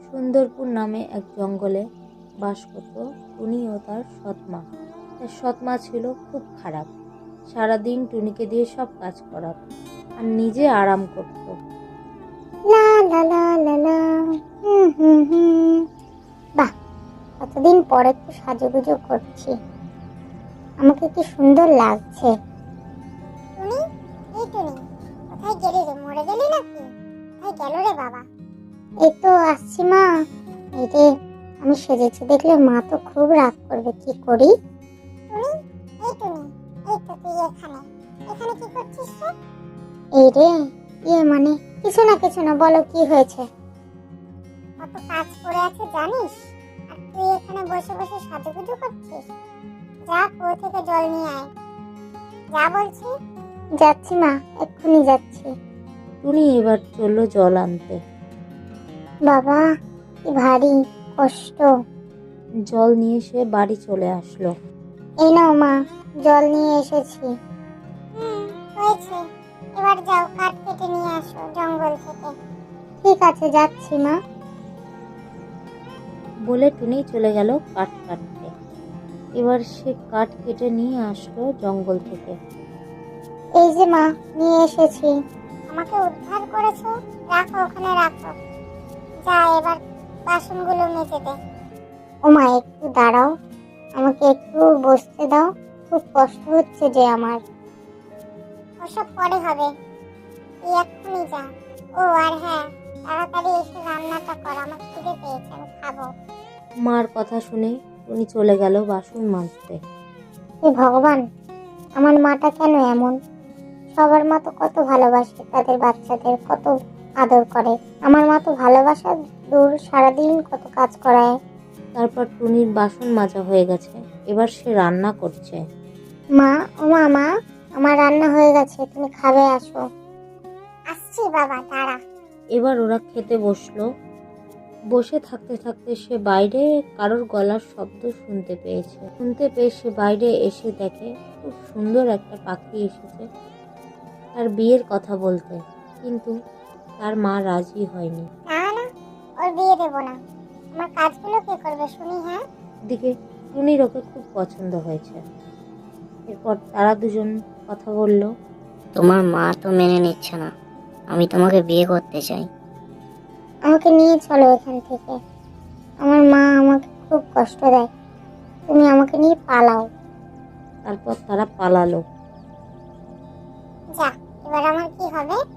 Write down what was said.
সুন্দরপুর নামে এক জঙ্গলে বাস করত টুনি ও তার সৎমা। তার সৎমা ছিল খুব খারাপ। সারাদিন টুনিকে দিয়ে সব কাজ করাত আর নিজে আরাম করত। লা লা লা লা লা। বাহ, কতদিন পর একটু সাজুগুজু করছি, আমাকে কি সুন্দর লাগছে। টুনি, এই টুনি, কোথায় গেলি রে? মরে গেলি নাকি? কোথায় গেল রে বাবা? এই তো আসছি মা। এই রে, আমি সেজেছি দেখলে মা তো খুব রাগ করবে। কি করি? টুনি, এই টুনি, এই তো তুই এখানে এখানে কি করছিস রে? এই রে, মানে কিছু না, বলো কি হয়েছে? কত কাজ পড়ে আছে জানিস, আর তুই এখানে বসে বসে সাজুগুজু করছিস? যা, কুয়ো থেকে জল নিয়ে আয়, যা বলছি। যাচ্ছি মা, এক্ষুনি যাচ্ছি। টুনি এবার চলল জল আনতে। বাবা, কি ভারী কষ্ট। জল নিয়ে সে বাড়ি চলে আসলো। এই নাও মা, জল নিয়ে এসেছি। হয়েছে, এবার যাও কাঠ কেটে নিয়ে আসো জঙ্গল থেকে। ঠিক আছে, যাচ্ছি মা। বলে টুনি চলে গেল কাঠ কাটতে। এবার সে কাঠ কেটে নিয়ে আসলো জঙ্গল থেকে। এই যে মা, নিয়ে এসেছি। আমাকে উদ্ধার করেছো, রাখো ওখানে রাখো। যা, এবার বাসনগুলো মেজে দে। ও মা, একটু দাঁড়াও, আমাকে একটু বসতে দাও, খুব কষ্ট হচ্ছে যে আমার। ওসব পরে হবে, তুই এক্ষুনি যা। ও আর হ্যাঁ, তাড়াতাড়ি এসে রান্নাটা কর, আমার খিদে পেয়েছে, আমি খাবো। মার কথা শুনে টুনি চলে গেল বাসন মাজতে। হে ভগবান, আমার মাটা কেন এমন? সবার মা তো কত ভালোবাসে তাদের বাচ্চাদের, কত আদর করে। আমার মা তো ভালোবাসা দূর, সারাদিন কত কাজ করায়। তারপর টুনির বাসন মাজা হয়ে গেছে, এবার সে রান্না করছে। মা, ও মা, আমার রান্না হয়ে গেছে, তুমি খাবে, আসো। আসছি বাবা, দাঁড়া। এবার ওরা খেতে বসলো। বসে থাকতে থাকতে সে বাইরে কারোর গলার শব্দ শুনতে পেয়ে সে বাইরে এসে দেখে খুব সুন্দর একটা পাখি এসেছে তার বিয়ের কথা বলতে, কিন্তু তার মা রাজি হয়নি। না না, ওর বিয়ে দেবো না, আমার কাজগুলো কে করবে শুনি? হ্যাঁ, দিকে টুনির ওকে খুব পছন্দ হয়েছে। এরপর তারা দুজন কথা বলল। তোমার মা তো মেনে নিচ্ছে না, আমি তোমাকে বিয়ে করতে চাই। আমাকে নিয়ে চলো এখান থেকে, আমার মা আমাকে খুব কষ্ট দেয়, তুমি আমাকে নিয়ে পালাও। তারপর তারা পালালো। যা, এবার আমার কি হবে?